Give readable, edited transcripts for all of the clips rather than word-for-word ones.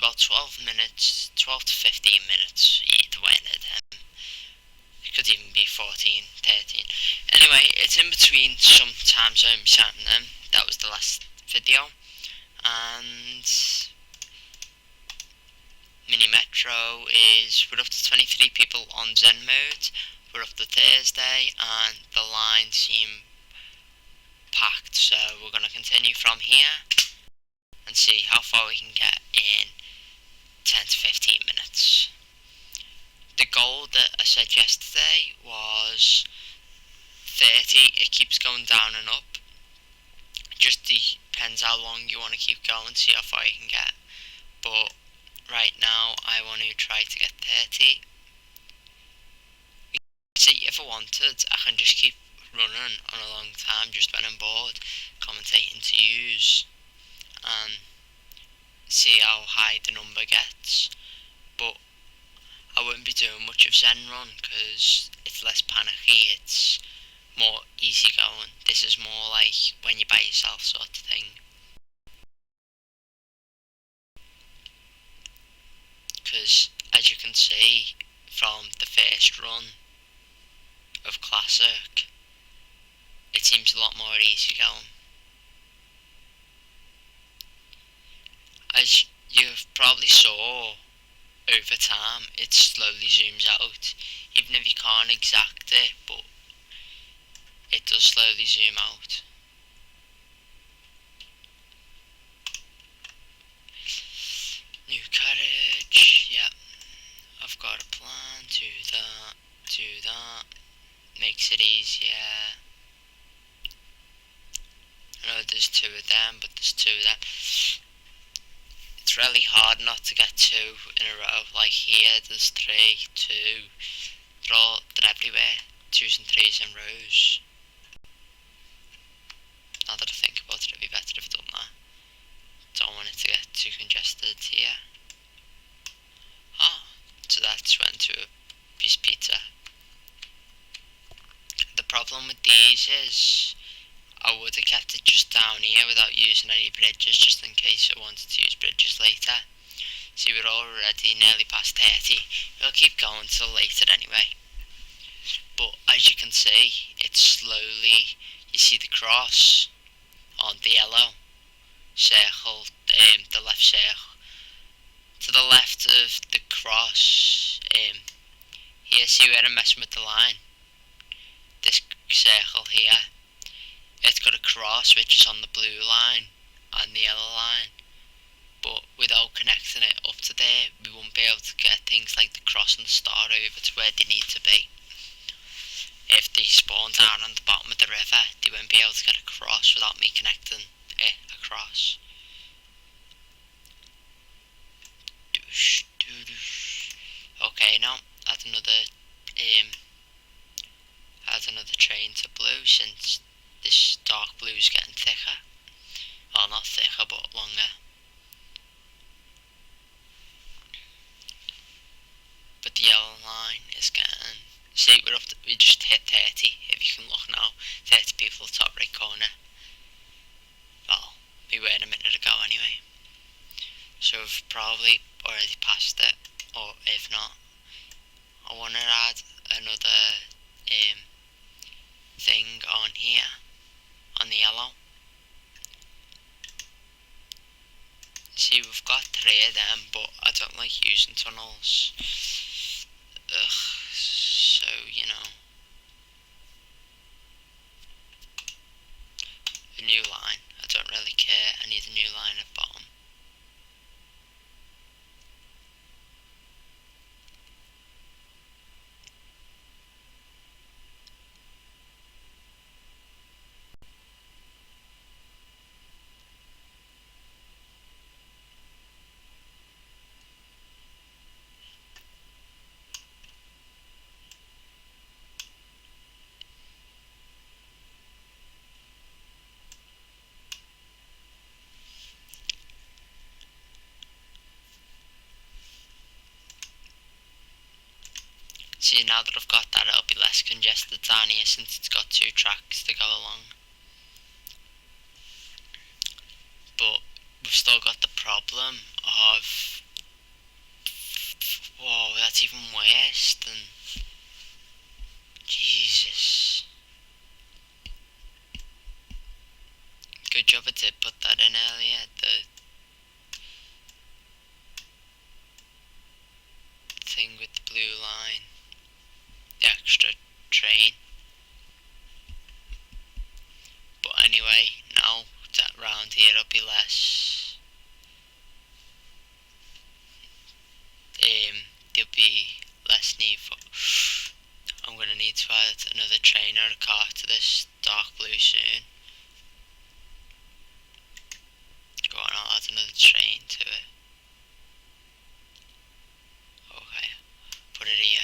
about 12 minutes, 12 to 15 minutes either way. It could even be 14, 13. Anyway, it's in between some time zones and them. That was the last video. And Mini Metro is, we're up to 23 people on Zen mode. We're up to Thursday and the lines seem packed, so we're going to continue from here and see how far we can get in 10 to 15 minutes. The goal that I said yesterday was 30. It keeps going down and up. It just depends how long you want to keep going, see how far you can get. But right now I want to try to get 30. See, if I wanted, I can just keep running on a long time just when I'm bored, commentating to use and see how high the number gets. But I wouldn't be doing much of Zen Run because it's less panicky, it's more easy going. This is more like when you're by yourself sort of thing. Because as you can see from the first run of Classic, it seems a lot more easy going. As you've probably saw over time, it slowly zooms out, even if you can't exact it, but it does slowly zoom out. New carriage, yep. I've got a plan, do that, makes it easier. I know there's two of them, but there's two of them. It's really hard not to get two in a row. Like here, there's 3, 2. They're everywhere. 2s and 3s in rows. Now that I think about it, it'd be better if I'd done that. Don't want it to get too congested here. So that's went to a piece of pizza. The problem with these is I would have kept it just down here without using any bridges, just in case I wanted to use bridges later. See, we're already nearly past 30. We'll keep going till later anyway. But as you can see, it's slowly, you see the cross on the yellow circle, the left circle. To the left of the cross, here, see where I'm messing with the line? This circle here, it's got a cross which is on the blue line and the yellow line, but without connecting it up to there, we won't be able to get things like the cross and the star over to where they need to be. If they spawn down on the bottom of the river, they won't be able to get across without me connecting it across. Okay, now add another train to blue, since this dark blue is getting thicker. Well, not thicker, but longer. But the yellow line is getting, see, we just hit 30, if you can look now, 30 people top right corner. Well, we were a minute ago anyway. So we've probably already passed it, or if not, I want to add another thing on here, on the yellow. See, we've got 3 of them, but I don't like using tunnels. So, you know. A new line, I don't really care, I need a new line at bottom. See, now that I've got that, it'll be less congested down here since it's got 2 tracks to go along. But we've still got the problem of that's even worse than... Jesus. Good job I did put that in earlier, the thing with the blue line, the extra train. But anyway, now that round here will be less. There'll be less need for... I'm gonna need to add another train or a car to this dark blue soon. Go on, I'll add another train to it. Okay, put it here.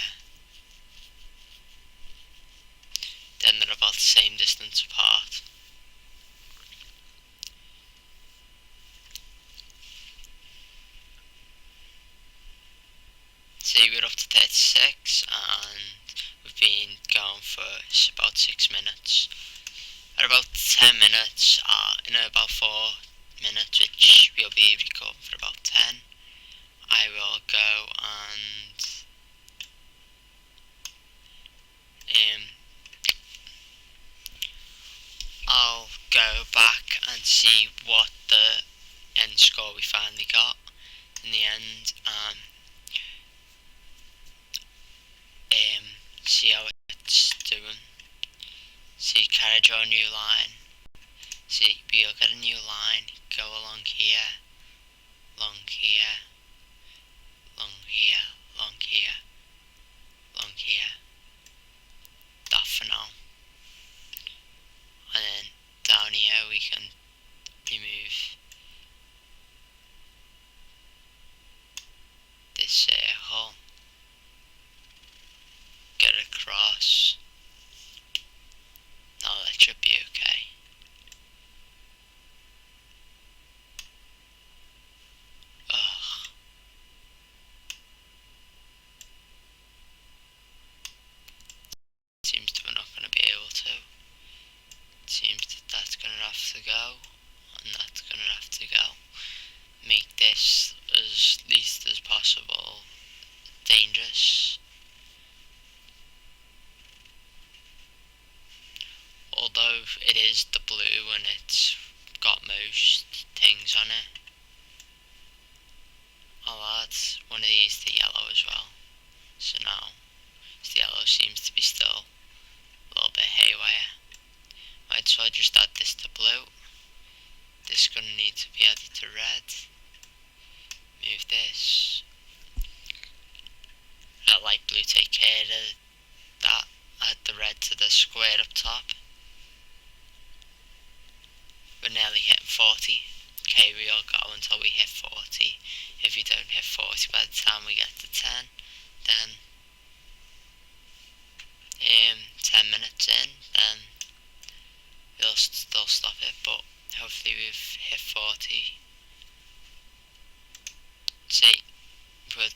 Then they're about the same distance apart. See, we're up to 36 and we've been going for about 6 minutes. At about 10 minutes, in about 4 minutes, which we'll be recording for about 10, I will go and I'll go back and see what the end score we finally got in the end. See how it's doing. See, carriage or new line. See, we'll get a new line. Go along here, along here, along here, along here, along here. That for now. And then down here we can remove this circle. Get across. Now that should be okay. Ugh. Seems that we're not going to be able to. It seems that that's going to have to go, and that's going to have to go. Make this as least as possible dangerous. Although it is the blue and it's got most things on it, I'll add one of these to yellow as well. So now the yellow seems to be still a little bit haywire. Right, so I'll just add this to blue. This is going to need to be added to red. Move this. Let light blue take care of that. Add the red to the square up top. We're nearly hitting 40. Okay, we all go until we hit 40. If we don't hit 40 by the time we get to 10, then 10 minutes in, then we'll still stop it, but hopefully we've hit 40. See, we're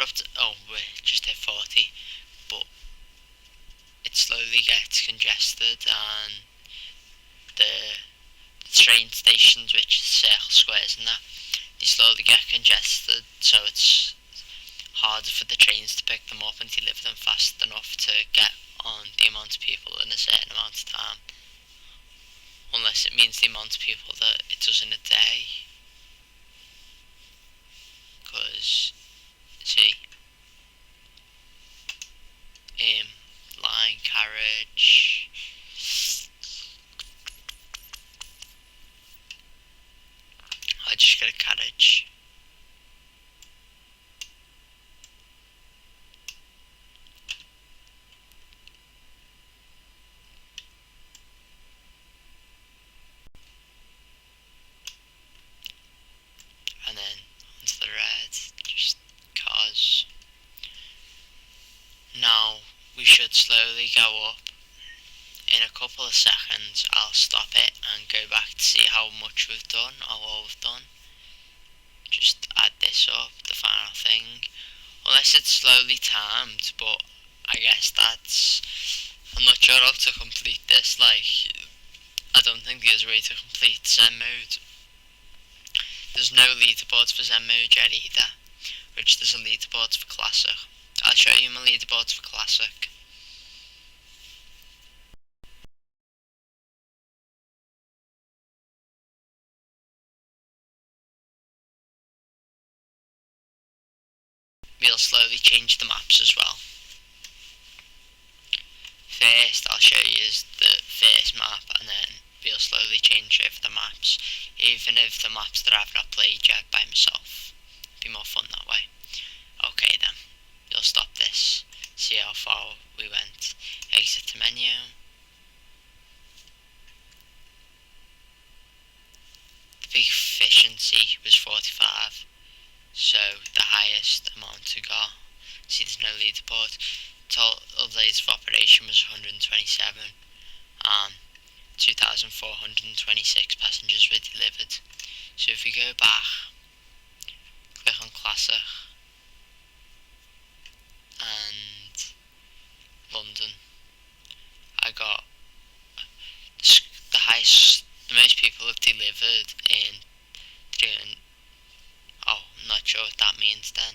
up to, we just hit 40, but it slowly gets congested, and the train stations, which is circle squares and that, they slowly get congested, so it's harder for the trains to pick them up and deliver them fast enough to get on the amount of people in a certain amount of time. Unless it means the amount of people that it does in a day. Because, see, line, carriage, I just get a carriage. And then onto the red, just cause. Now we should slowly go up. In a couple of seconds I'll stop it and go back to see how much we've done or what we've done. Just add this up, the final thing. Unless it's slowly timed, but I guess I'm not sure how to complete this. Like, I don't think there's a way to complete Zen mode. There's no leaderboards for Zen mode yet either. which there's a leaderboard for Classic. I'll show you my leaderboards for Classic. We'll slowly change the maps as well. First, I'll show you the first map, and then we'll slowly change over the maps, even if the maps that I've not played yet by myself. Be more fun that way. Okay then, we'll stop this, see how far we went. Exit the menu. The efficiency was 45, so the highest amount to go. See, there's no leaderboard. Total days of operation was 127. 2,426 passengers were delivered. So if we go back, click on Classic, and London, I got the highest, the most people have delivered in 3. Oh, I'm not sure what that means then.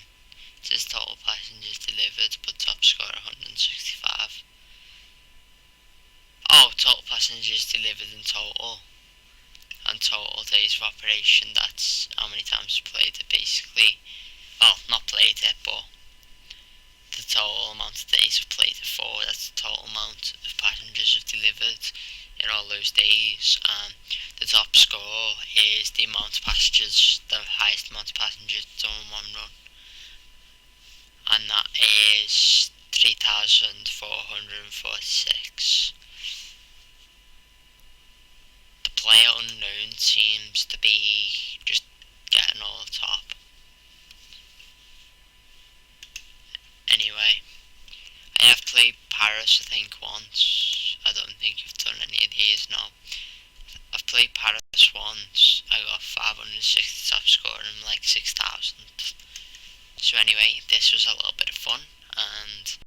It says total passengers delivered, but top score 165. Oh, total passengers delivered in total. And total days of operation, that's how many times we played it basically. Well, not played it, but the total amount of days we've played it for, that's the total amount of passengers we've delivered in all those days. The top score is the amount of passengers, the highest amount of passengers done in one run, and that is 3,446. The player unknown seems to be just getting all the top. Anyway, I have played Paris, I think, once. I don't think I've done any of these, no. I've played Paris once. I got 560 top score and like 6,000. So anyway, this was a little bit of fun, and